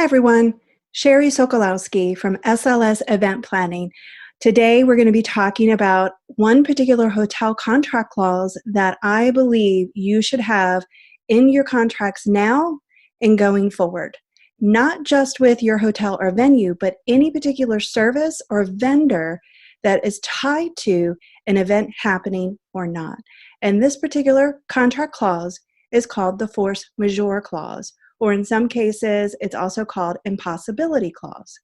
Hi, everyone. Sherry Sokolowski from SLS Event Planning. Today, we're going to be talking about one particular hotel contract clause that I believe you should have in your contracts now and going forward. Not just with your hotel or venue, but any particular service or vendor that is tied to an event happening or not. And this particular contract clause is called the Force Majeure clause, or in some cases, it's also called impossibility clause.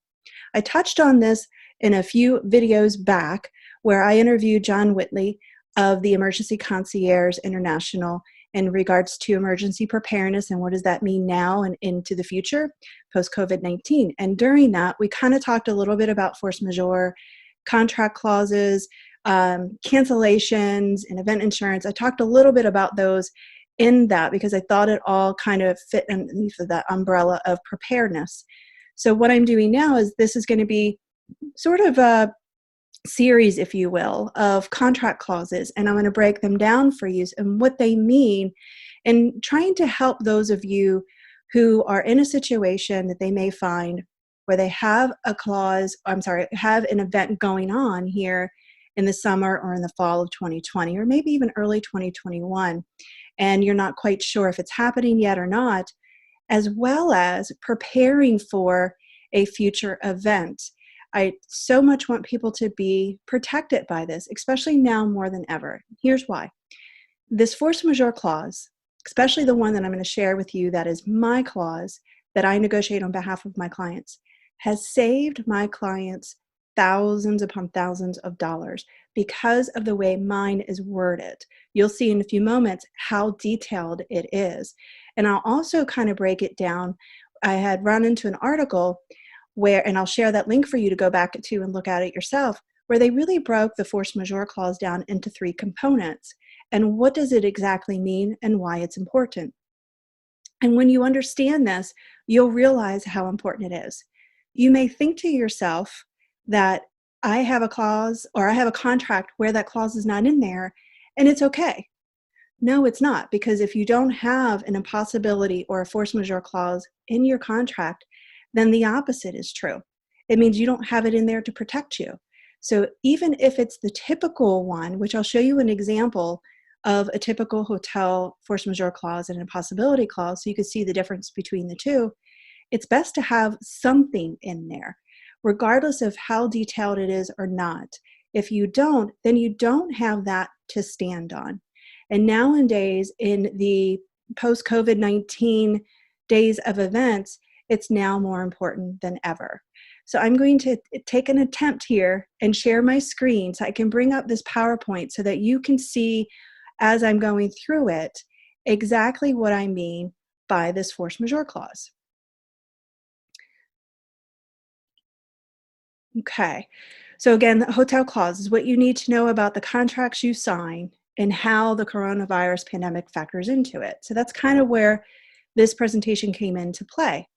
I touched on this in a few videos back where I interviewed John Whitley of the Emergency Concierge International in regards to emergency preparedness and what does that mean now and into the future post-COVID-19. And during that, we kind of talked a little bit about force majeure, contract clauses, cancellations, and event insurance. I talked a little bit about those in that because I thought it all kind of fit underneath that umbrella of preparedness. So what I'm doing now is this is going to be sort of a series, if you will, of contract clauses, and I'm going to break them down for you and what they mean, and trying to help those of you who are in a situation that they may find where they have a clause, have an event going on here in the summer or in the fall of 2020, or maybe even early 2021. And you're not quite sure if it's happening yet or not, as well as preparing for a future event. I so much want people to be protected by this, especially now more than ever. Here's why. This force majeure clause, especially the one that I'm going to share with you that is my clause that I negotiate on behalf of my clients, has saved my clients thousands upon thousands of dollars because of the way mine is worded. You'll see in a few moments how detailed it is. And I'll also kind of break it down. I had run into an article where, and I'll share that link for you to go back to and look at it yourself, where they really broke the force majeure clause down into 3 components. And what does it exactly mean and why it's important? And when you understand this, you'll realize how important it is. You may think to yourself that I have a clause or I have a contract where that clause is not in there and it's okay. No, it's not, because if you don't have an impossibility or a force majeure clause in your contract, then the opposite is true. It means you don't have it in there to protect you. So even if it's the typical one, which I'll show you an example of a typical hotel force majeure clause and an impossibility clause, so you can see the difference between the two, it's best to have something in there, regardless of how detailed it is or not. If you don't, then you don't have that to stand on. And nowadays, in the post-COVID-19 days of events, it's now more important than ever. So I'm going to take an attempt here and share my screen so I can bring up this PowerPoint so that you can see, as I'm going through it, exactly what I mean by this force majeure clause. Okay, so again, the hotel clause is what you need to know about the contracts you sign and how the coronavirus pandemic factors into it. So that's kind of where this presentation came into play.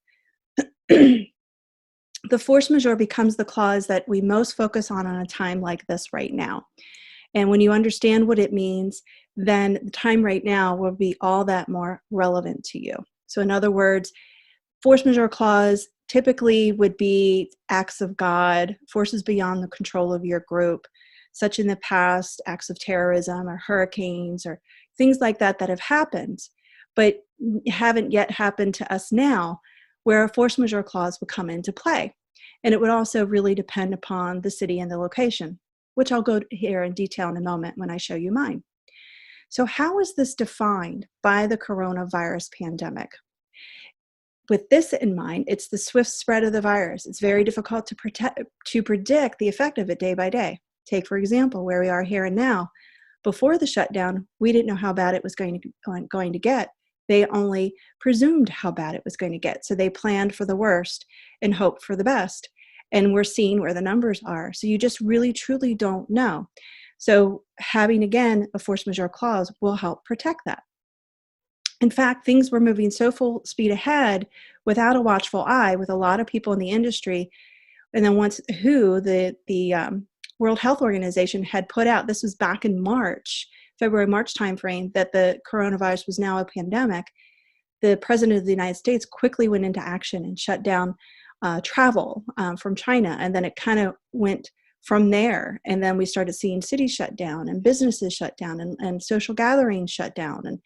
The force majeure becomes the clause that we most focus on a time like this right now. And when you understand what it means, then the time right now will be all that more relevant to you. So in other words, force majeure clause typically would be acts of God, forces beyond the control of your group, such in the past, acts of terrorism or hurricanes or things like that that have happened, but haven't yet happened to us now, where a force majeure clause would come into play. And it would also really depend upon the city and the location, which I'll go here in detail in a moment when I show you mine. So how is this defined by the coronavirus pandemic? With this in mind, it's the swift spread of the virus. It's very difficult to predict the effect of it day by day. Take, for example, where we are here and now. Before the shutdown, we didn't know how bad it was going to get. They only presumed how bad it was going to get. So they planned for the worst and hoped for the best. And we're seeing where the numbers are. So you just really, truly don't know. So having, again, a force majeure clause will help protect that. In fact, things were moving so full speed ahead without a watchful eye with a lot of people in the industry. And then once the World Health Organization had put out, this was back in March, February, March timeframe, that the coronavirus was now a pandemic, the president of the United States quickly went into action and shut down travel from China. And then it kind of went from there. And then we started seeing cities shut down and businesses shut down and social gatherings shut down and,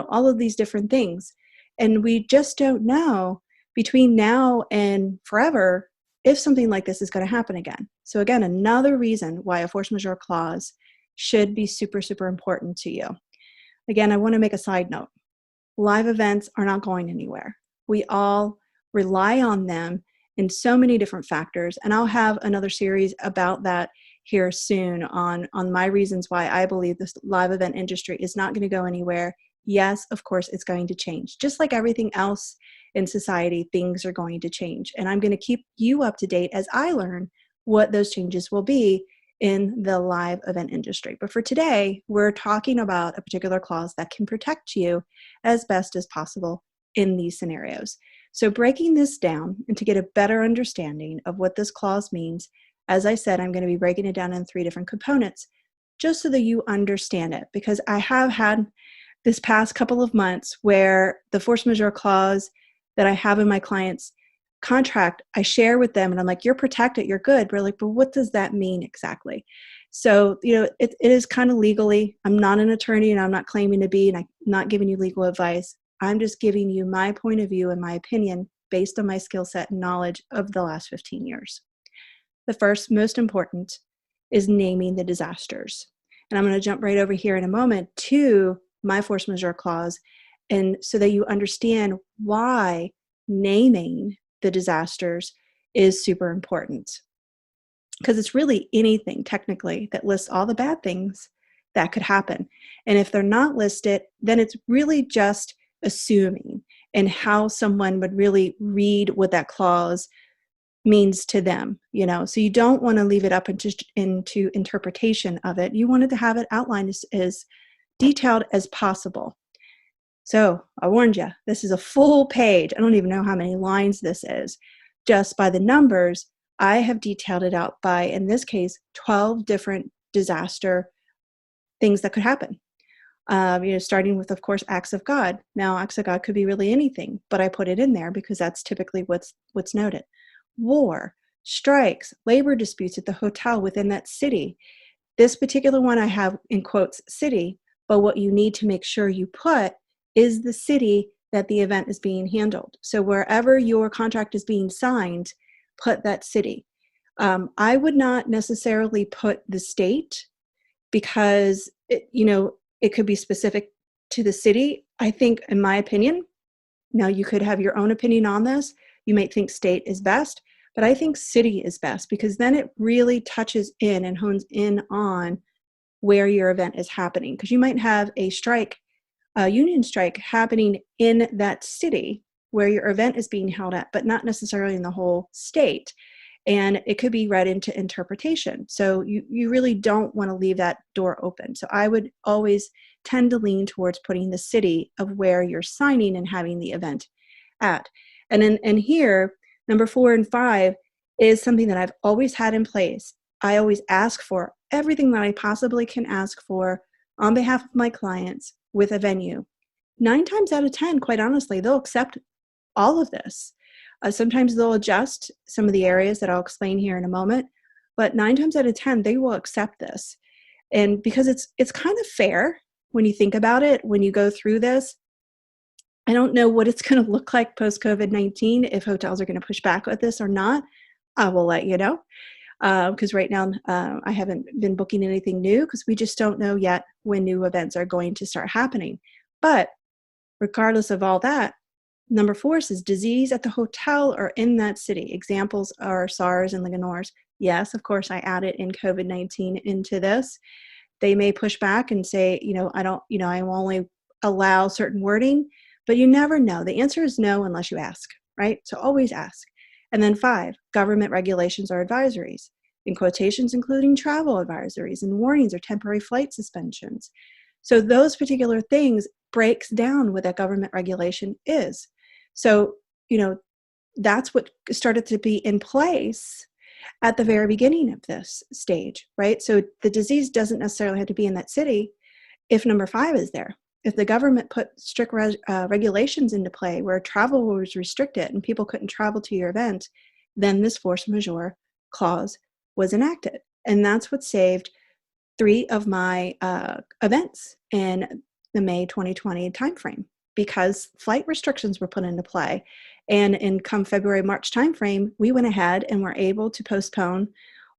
all of these different things. And we just don't know between now and forever if something like this is going to happen again. So again, another reason why a force majeure clause should be super, super important to you. Again, I want to make a side note. Live events are not going anywhere. We all rely on them in so many different factors, and I'll have another series about that here soon on my reasons why I believe this live event industry is not going to go anywhere. Yes, of course, it's going to change. Just like everything else in society, things are going to change. And I'm going to keep you up to date as I learn what those changes will be in the live event industry. But for today, we're talking about a particular clause that can protect you as best as possible in these scenarios. So breaking this down and to get a better understanding of what this clause means, as I said, I'm going to be breaking it down in 3 different components just so that you understand it, because I have had this past couple of months where the force majeure clause that I have in my client's contract, I share with them and I'm like, you're protected, you're good. We're like, but what does that mean exactly? So, it is kind of legally, I'm not an attorney and I'm not claiming to be, and I'm not giving you legal advice. I'm just giving you my point of view and my opinion based on my skill set and knowledge of the last 15 years. The first, most important, is naming the disasters. And I'm going to jump right over here in a moment to my force majeure clause, and so that you understand why naming the disasters is super important. Because it's really anything technically that lists all the bad things that could happen. And if they're not listed, then it's really just assuming and how someone would really read what that clause means to them, So you don't want to leave it up into interpretation of it. You wanted to have it outlined as detailed as possible. So I warned you, this is a full page. I don't even know how many lines this is. Just by the numbers, I have detailed it out by, in this case, 12 different disaster things that could happen. Starting with, of course, acts of God. Now, acts of God could be really anything, but I put it in there because that's typically what's noted. War, strikes, labor disputes at the hotel within that city. This particular one I have in quotes city, but what you need to make sure you put is the city that the event is being handled. So wherever your contract is being signed, put that city. I would not necessarily put the state because it could be specific to the city. I think, in my opinion, now you could have your own opinion on this. You might think state is best, but I think city is best because then it really touches in and hones in on where your event is happening. Because you might have a union strike happening in that city where your event is being held at, but not necessarily in the whole state. And it could be read into interpretation. So you really don't want to leave that door open. So I would always tend to lean towards putting the city of where you're signing and having the event at. And here, number 4 and 5 is something that I've always had in place. I always ask for everything that I possibly can ask for on behalf of my clients with a venue. 9 times out of 10, quite honestly, they'll accept all of this. Sometimes they'll adjust some of the areas that I'll explain here in a moment, but 9 times out of 10, they will accept this. And because it's kind of fair when you think about it, when you go through this. I don't know what it's going to look like post-COVID-19, if hotels are going to push back with this or not. I will let you know. Because right now I haven't been booking anything new because we just don't know yet when new events are going to start happening. But regardless of all that, number 4 says disease at the hotel or in that city. Examples are SARS and Legionnaires. Yes, of course, I added in COVID-19 into this. They may push back and say, I will only allow certain wording, but you never know. The answer is no unless you ask, right? So always ask. And then 5, government regulations or advisories, in quotations, including travel advisories and warnings or temporary flight suspensions. So those particular things breaks down what that government regulation is. So, that's what started to be in place at the very beginning of this stage, right? So the disease doesn't necessarily have to be in that city if number 5 is there. if the government put strict regulations into play where travel was restricted and people couldn't travel to your event, then this force majeure clause was enacted. And that's what saved 3 of my events in the May 2020 timeframe, because flight restrictions were put into play. And in come February, March timeframe, we went ahead and were able to postpone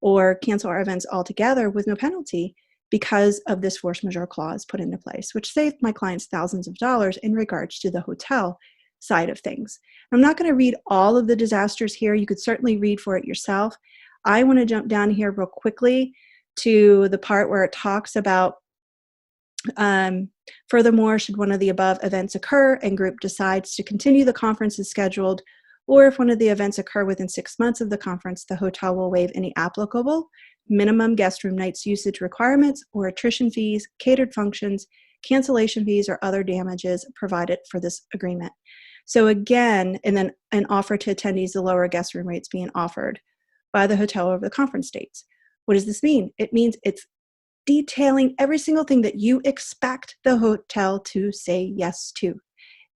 or cancel our events altogether with no penalty because of this force majeure clause put into place, which saved my clients thousands of dollars in regards to the hotel side of things. I'm not going to read all of the disasters here. You could certainly read for it yourself. I want to jump down here real quickly to the part where it talks about furthermore, should one of the above events occur and group decides to continue the conference as scheduled, or if one of the events occur within 6 months of the conference, the hotel will waive any applicable minimum guest room nights usage requirements or attrition fees, catered functions, cancellation fees, or other damages provided for this agreement. So again, and then an offer to attendees the lower guest room rates being offered by the hotel over the conference dates. What does this mean? It means it's detailing every single thing that you expect the hotel to say yes to.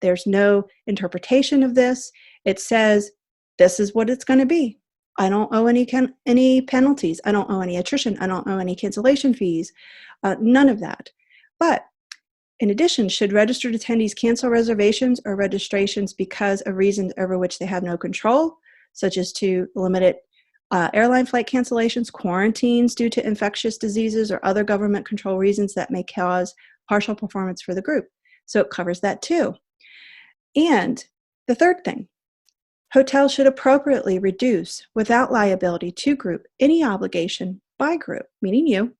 There's no interpretation of this. It says, this is what it's going to be. I don't owe any penalties. I don't owe any attrition. I don't owe any cancellation fees. None of that. But in addition, should registered attendees cancel reservations or registrations because of reasons over which they have no control, such as to limited airline flight cancellations, quarantines due to infectious diseases, or other government control reasons that may cause partial performance for the group. So it covers that too. And the third thing, hotels should appropriately reduce without liability to group any obligation by group, meaning you,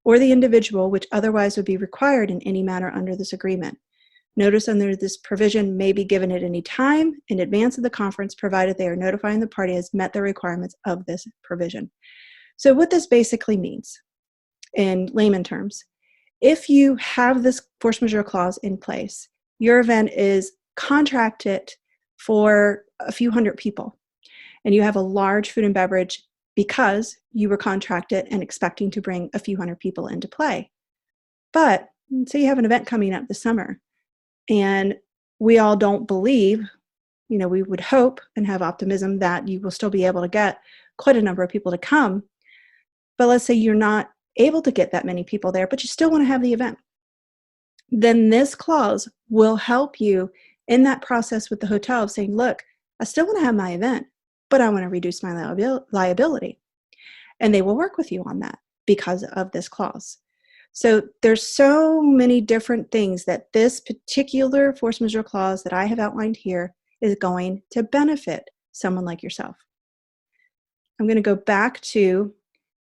or the individual which otherwise would be required in any manner under this agreement. Notice under this provision may be given at any time in advance of the conference, provided they are notifying the party has met the requirements of this provision. So what this basically means, in layman terms, if you have this force majeure clause in place, your event is contracted for a few hundred people, and you have a large food and beverage because you were contracted and expecting to bring a few hundred people into play. But say you have an event coming up this summer, and we all don't believe, we would hope and have optimism that you will still be able to get quite a number of people to come. But let's say you're not able to get that many people there, but you still want to have the event. Then this clause will help you in that process with the hotel of saying, look, I still want to have my event, but I want to reduce my liability. And they will work with you on that because of this clause. So there's so many different things that this particular force majeure clause that I have outlined here is going to benefit someone like yourself. I'm going to go back to,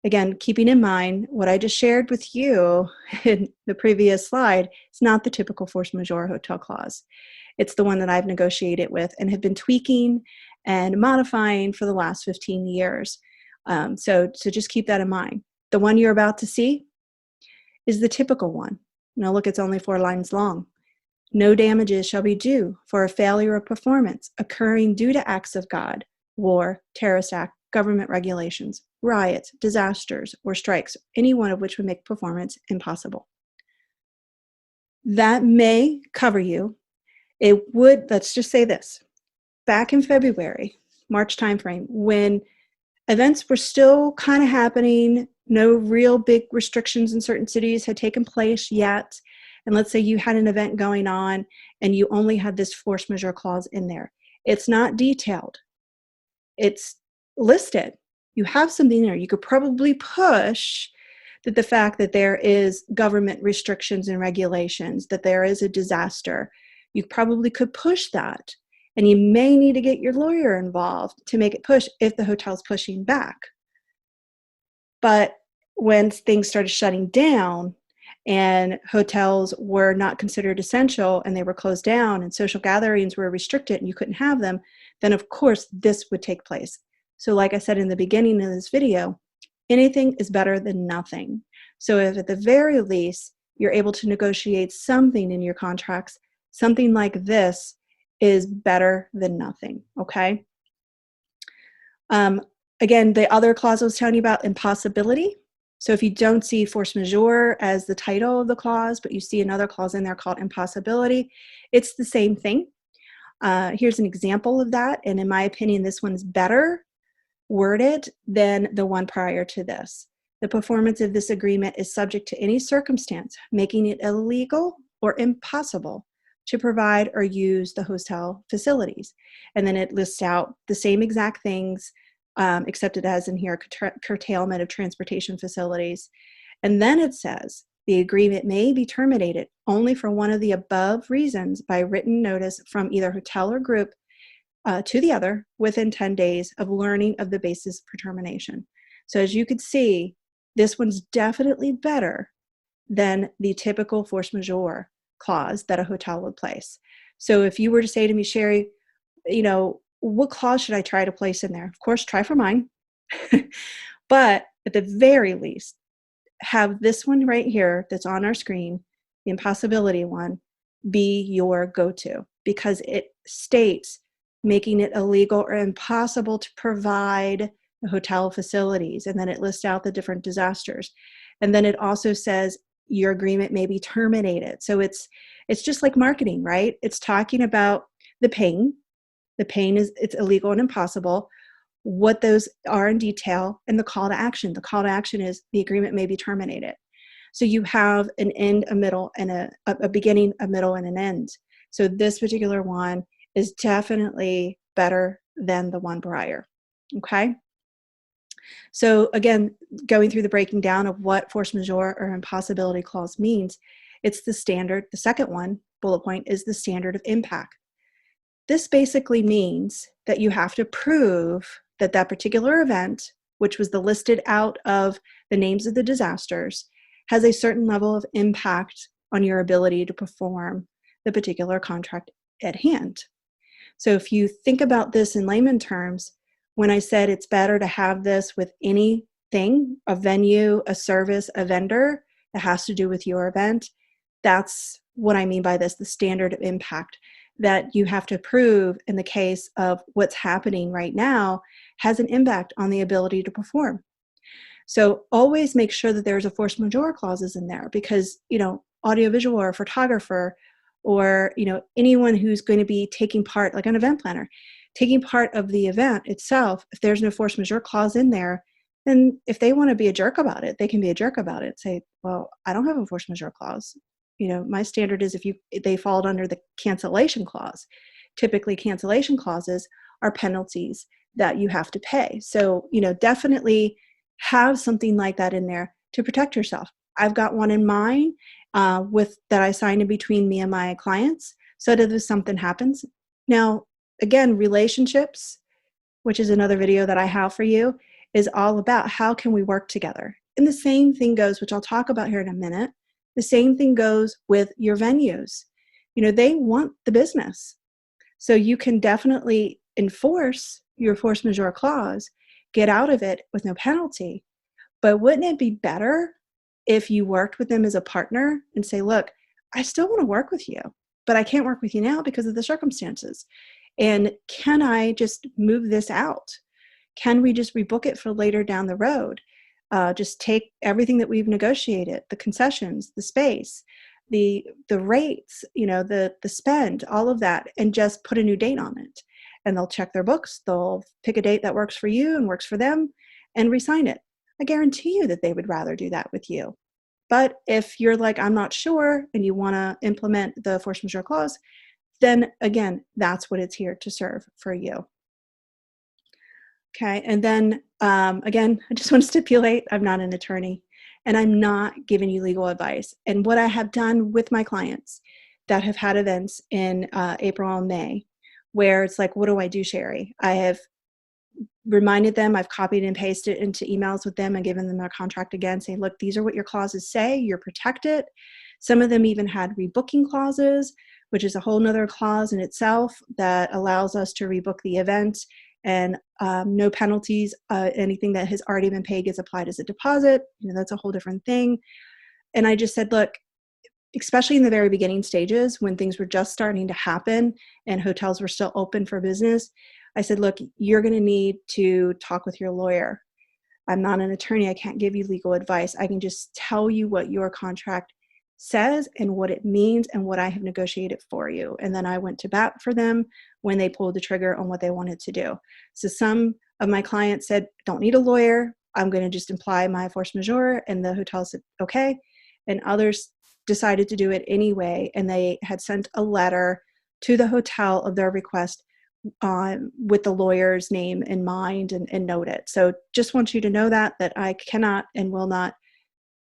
again, keeping in mind what I just shared with you in the previous slide. It's not the typical force majeure hotel clause. It's the one that I've negotiated with and have been tweaking and modifying for the last 15 years. So just keep that in mind. The one you're about to see is the typical one. Now look, it's only 4 lines long. No damages shall be due for a failure of performance occurring due to acts of God, war, terrorist act, government regulations, riots, disasters, or strikes, any one of which would make performance impossible. That may cover you. It would, let's just say this, back in February, March timeframe, when events were still kind of happening, no real big restrictions in certain cities had taken place yet, and let's say you had an event going on and you only had this force majeure clause in there. It's not detailed. It's listed. You have something there. You could probably push that the fact that there is government restrictions and regulations, that there is a disaster, you probably could push that. And you may need to get your lawyer involved to make it push if the hotel's pushing back. But when things started shutting down and hotels were not considered essential and they were closed down and social gatherings were restricted and you couldn't have them, then of course this would take place. So like I said in the beginning of this video, anything is better than nothing. So if at the very least you're able to negotiate something in your contracts, something like this is better than nothing, okay? Again, the other clause I was telling you about, impossibility. So if you don't see force majeure as the title of the clause, but you see another clause in there called impossibility, it's the same thing. Here's an example of that. And in my opinion, this one's better worded than the one prior to this. The performance of this agreement is subject to any circumstance making it illegal or impossible to provide or use the hotel facilities. And then it lists out the same exact things, except it has in here curtailment of transportation facilities. And then it says, the agreement may be terminated only for one of the above reasons by written notice from either hotel or group to the other within 10 days of learning of the basis for termination. So as you could see, this one's definitely better than the typical force majeure clause that a hotel would place. So if you were to say to me, Sherry, you know, what clause should I try to place in there? Of course, try for mine. But at the very least, have this one right here that's on our screen, the impossibility one, be your go-to, because it states making it illegal or impossible to provide the hotel facilities. And then it lists out the different disasters. And then it also says your agreement may be terminated. So it's just like marketing, right? It's talking about the pain. The pain is it's illegal and impossible, what those are in detail, and the call to action. The call to action is the agreement may be terminated. So you have an end, a middle, and a beginning, a middle, and an end. So this particular one is definitely better than the one prior, okay? So again, going through the breaking down of what force majeure or impossibility clause means, it's the standard, the second one, bullet point, is the standard of impact. This basically means that you have to prove that that particular event, which was the listed out of the names of the disasters, has a certain level of impact on your ability to perform the particular contract at hand. So if you think about this in layman terms, when I said it's better to have this with anything, a venue, a service, a vendor that has to do with your event, that's what I mean by this, the standard of impact that you have to prove in the case of what's happening right now has an impact on the ability to perform. So always make sure that there's a force majeure clauses in there, because, you know, audiovisual or photographer or, you know, anyone who's going to be taking part, like an event planner, taking part of the event itself, if there's no force majeure clause in there, then if they want to be a jerk about it, they can be a jerk about it. Say, well, I don't have a force majeure clause. You know, my standard is if they fall under the cancellation clause. Typically, cancellation clauses are penalties that you have to pay. So, you know, definitely have something like that in there to protect yourself. I've got one in mind that I sign in between me and my clients, so that if something happens. Now, again, relationships, which is another video that I have for you, is all about how can we work together. And the same thing goes, which I'll talk about here in a minute, the same thing goes with your venues. You know, they want the business. So you can definitely enforce your force majeure clause, get out of it with no penalty. But wouldn't it be better if you worked with them as a partner and say, look, I still want to work with you, but I can't work with you now because of the circumstances. And can I just move this out? Can we just rebook it for later down the road? Just take everything that we've negotiated, the concessions, the space, the rates, you know, the spend, all of that, and just put a new date on it. And they'll check their books. They'll pick a date that works for you and works for them and re-sign it. I guarantee you that they would rather do that with you. But if you're like, I'm not sure, and you want to implement the force majeure clause, then again, that's what it's here to serve for you. Okay, and then again, I just want to stipulate, I'm not an attorney, and I'm not giving you legal advice. And what I have done with my clients that have had events in April and May, where it's like, what do I do, Sherry? I have reminded them, I've copied and pasted into emails with them and given them their contract again, saying, look, these are what your clauses say, you're protected. Some of them even had rebooking clauses, which is a whole nother clause in itself that allows us to rebook the event, and no penalties. Anything that has already been paid gets applied as a deposit. You know, that's a whole different thing. And I just said, look, especially in the very beginning stages when things were just starting to happen and hotels were still open for business, I said, look, you're going to need to talk with your lawyer. I'm not an attorney. I can't give you legal advice. I can just tell you what your contract says and what it means and what I have negotiated for you. And then I went to bat for them when they pulled the trigger on what they wanted to do. So some of my clients said, don't need a lawyer. I'm going to just imply my force majeure. And the hotel said, okay. And others decided to do it anyway. And they had sent a letter to the hotel of their request with the lawyer's name in mind and note it. So just want you to know that I cannot and will not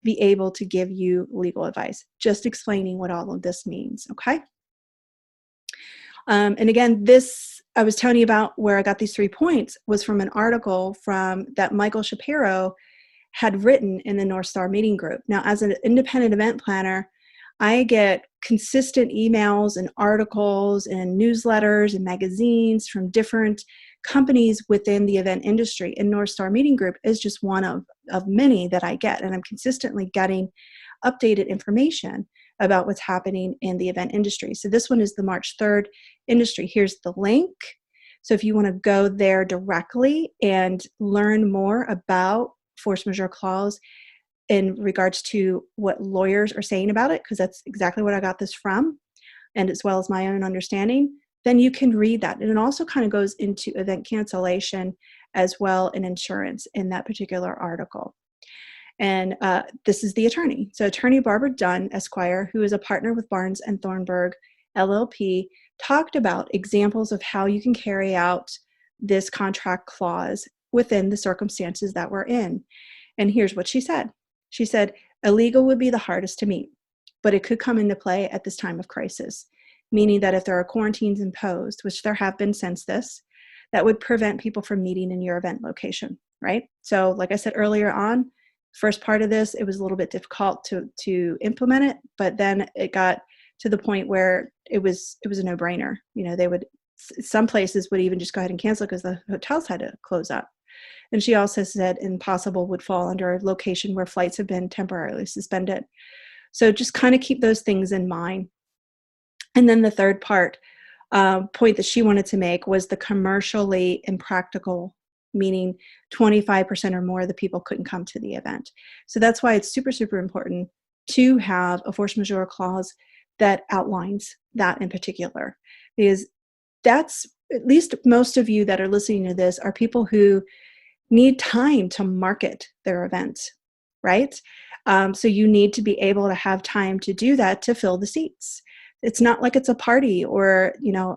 be able to give you legal advice, just explaining what all of this means, okay? And again, this I was telling you about where I got these 3 points was from an article that Michael Shapiro had written in the North Star Meeting Group. Now, as an independent event planner, I get consistent emails and articles and newsletters and magazines from different companies within the event industry. And North Star Meeting Group is just one of many that I get. And I'm consistently getting updated information about what's happening in the event industry. So this one is the March 3rd industry. Here's the link. So if you want to go there directly and learn more about force majeure clause in regards to what lawyers are saying about it, because that's exactly what I got this from, and as well as my own understanding, then you can read that. And it also kind of goes into event cancellation as well and insurance in that particular article. And this is the attorney. So attorney Barbara Dunn, Esquire, who is a partner with Barnes and Thornburg, LLP, talked about examples of how you can carry out this contract clause within the circumstances that we're in. And here's what she said. She said, illegal would be the hardest to meet, but it could come into play at this time of crisis, meaning that if there are quarantines imposed, which there have been since this, that would prevent people from meeting in your event location, right? So like I said earlier on, first part of this, it was a little bit difficult to implement it, but then it got to the point where it was a no-brainer. You know, some places would even just go ahead and cancel because the hotels had to close up. And she also said impossible would fall under a location where flights have been temporarily suspended. So just kind of keep those things in mind. And then the third point that she wanted to make was the commercially impractical, meaning 25% or more of the people couldn't come to the event. So that's why it's super, super important to have a force majeure clause that outlines that in particular, because that's, at least most of you that are listening to this are people who need time to market their event, right? So you need to be able to have time to do that to fill the seats. It's not like it's a party or, you know,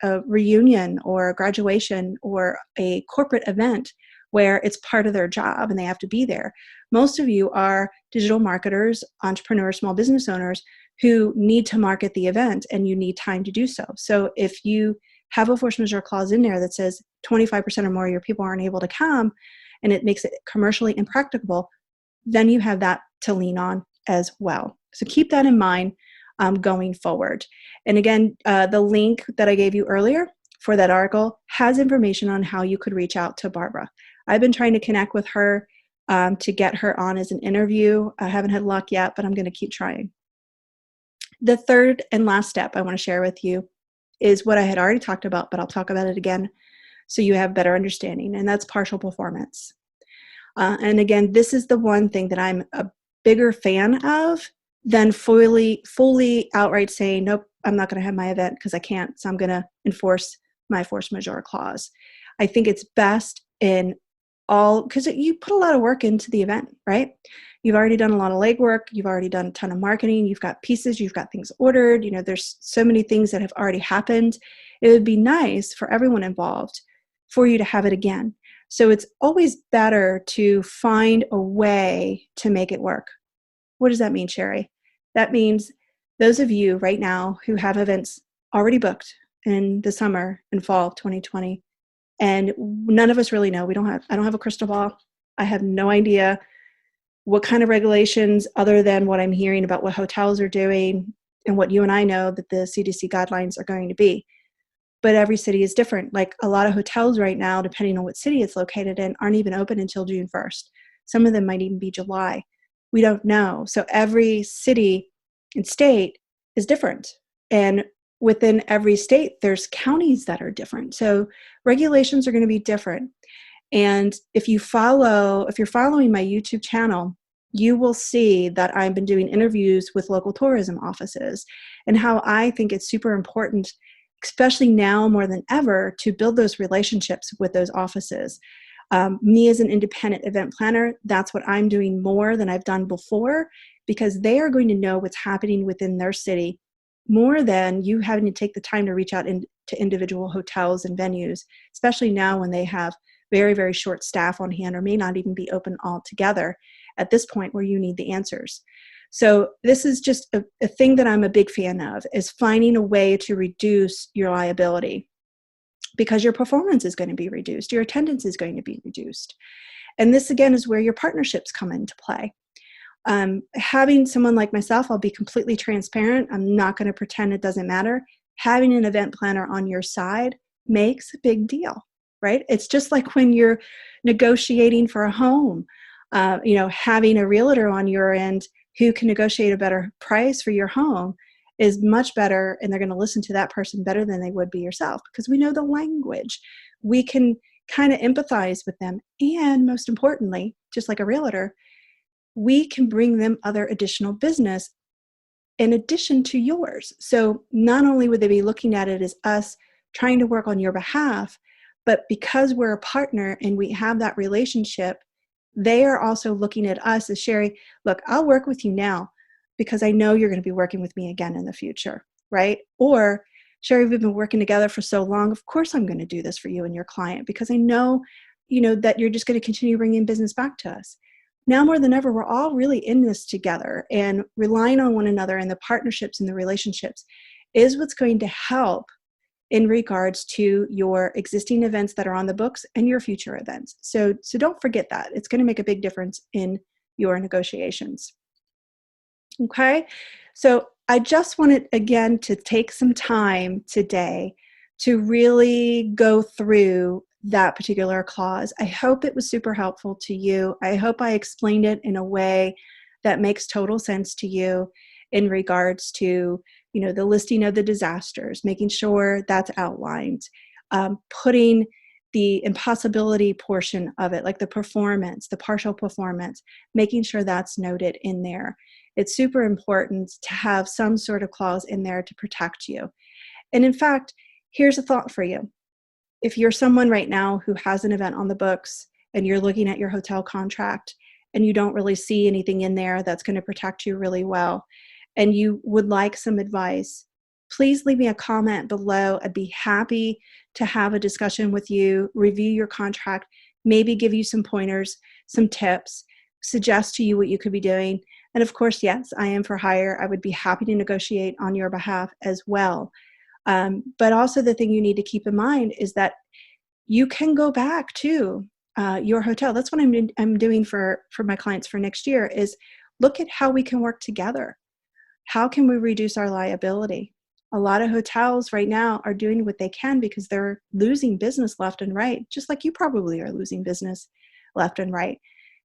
a reunion or a graduation or a corporate event where it's part of their job and they have to be there. Most of you are digital marketers, entrepreneurs, small business owners who need to market the event and you need time to do so. So if you have a force majeure clause in there that says 25% or more of your people aren't able to come and it makes it commercially impracticable, then you have that to lean on as well. So keep that in mind going forward. And again, the link that I gave you earlier for that article has information on how you could reach out to Barbara. I've been trying to connect with her to get her on as an interview. I haven't had luck yet, but I'm going to keep trying. The third and last step I want to share with you is what I had already talked about, but I'll talk about it again so you have better understanding, and that's partial performance. And again, this is the one thing that I'm a bigger fan of than fully outright saying, nope, I'm not going to have my event because I can't, so I'm going to enforce my force majeure clause. I think it's best in all, because you put a lot of work into the event, right? You've already done a lot of legwork. You've already done a ton of marketing. You've got pieces. You've got things ordered. You know, there's so many things that have already happened. It would be nice for everyone involved for you to have it again. So it's always better to find a way to make it work. What does that mean, Sherry? That means those of you right now who have events already booked in the summer and fall of 2020, and none of us really know. I don't have a crystal ball. I have no idea what kind of regulations other than what I'm hearing about what hotels are doing and what you and I know that the CDC guidelines are going to be. But every city is different. Like a lot of hotels right now, depending on what city it's located in, aren't even open until June 1st. Some of them might even be July. We don't know. So every city and state is different. And within every state, there's counties that are different. So regulations are going to be different. And if you're following my YouTube channel, you will see that I've been doing interviews with local tourism offices and how I think it's super important, especially now more than ever, to build those relationships with those offices. Me as an independent event planner, that's what I'm doing more than I've done before, because they are going to know what's happening within their city more than you having to take the time to reach out to individual hotels and venues, especially now when they have very, very short staff on hand or may not even be open altogether at this point where you need the answers. So this is just a thing that I'm a big fan of, is finding a way to reduce your liability, because your performance is going to be reduced, your attendance is going to be reduced. And this again is where your partnerships come into play. Having someone like myself, I'll be completely transparent. I'm not going to pretend it doesn't matter. Having an event planner on your side makes a big deal, right? It's just like when you're negotiating for a home, having a realtor on your end who can negotiate a better price for your home is much better, and they're going to listen to that person better than they would be yourself, because we know the language. We can kind of empathize with them. And most importantly, just like a realtor, we can bring them other additional business in addition to yours. So not only would they be looking at it as us trying to work on your behalf, but because we're a partner and we have that relationship, they are also looking at us as, Sherry, look, I'll work with you now because I know you're going to be working with me again in the future, right? Or, Sherry, we've been working together for so long, of course I'm going to do this for you and your client because I know, that you're just going to continue bringing business back to us. Now more than ever, we're all really in this together, and relying on one another, and the partnerships and the relationships is what's going to help in regards to your existing events that are on the books and your future events. So don't forget that. It's going to make a big difference in your negotiations. Okay, so I just wanted, again, to take some time today to really go through that particular clause. I hope it was super helpful to you. I hope I explained it in a way that makes total sense to you in regards to, the listing of the disasters, making sure that's outlined, putting the impossibility portion of it, like the performance, the partial performance, making sure that's noted in there. It's super important to have some sort of clause in there to protect you. And in fact, here's a thought for you. If you're someone right now who has an event on the books and you're looking at your hotel contract and you don't really see anything in there that's going to protect you really well, and you would like some advice, please leave me a comment below. I'd be happy to have a discussion with you, review your contract, maybe give you some pointers, some tips, suggest to you what you could be doing. And of course, yes, I am for hire. I would be happy to negotiate on your behalf as well. But also the thing you need to keep in mind is that you can go back to your hotel. That's what I'm doing for my clients for next year, is look at how we can work together. How can we reduce our liability? A lot of hotels right now are doing what they can because they're losing business left and right, just like you probably are losing business left and right.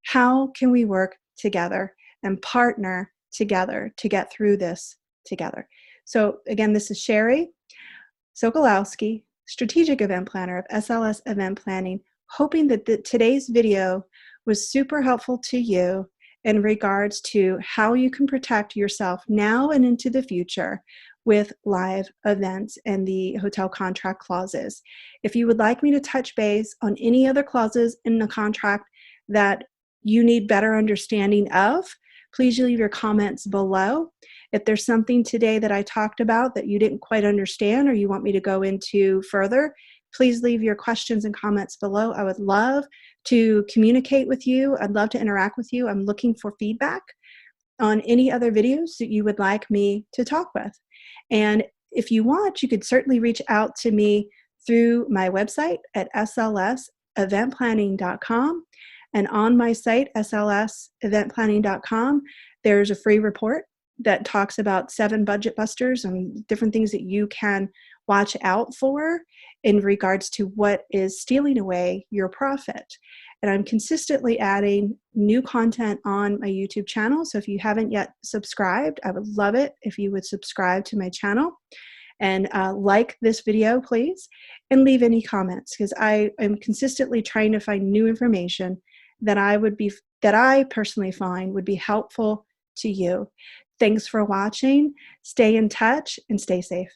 How can we work together and partner together to get through this together? So again, this is Sherry Sokolowski, Strategic Event Planner of SLS Event Planning, hoping that today's video was super helpful to you in regards to how you can protect yourself now and into the future with live events and the hotel contract clauses. If you would like me to touch base on any other clauses in the contract that you need better understanding of, please leave your comments below. If there's something today that I talked about that you didn't quite understand or you want me to go into further, please leave your questions and comments below. I would love to communicate with you. I'd love to interact with you. I'm looking for feedback on any other videos that you would like me to talk with. And if you want, you could certainly reach out to me through my website at slseventplanning.com. And on my site, slseventplanning.com, there's a free report that talks about 7 budget busters and different things that you can watch out for in regards to what is stealing away your profit. And I'm consistently adding new content on my YouTube channel. So if you haven't yet subscribed, I would love it if you would subscribe to my channel. And like this video, please, and leave any comments, because I am consistently trying to find new information that I personally find would be helpful to you. Thanks for watching. Stay in touch and stay safe.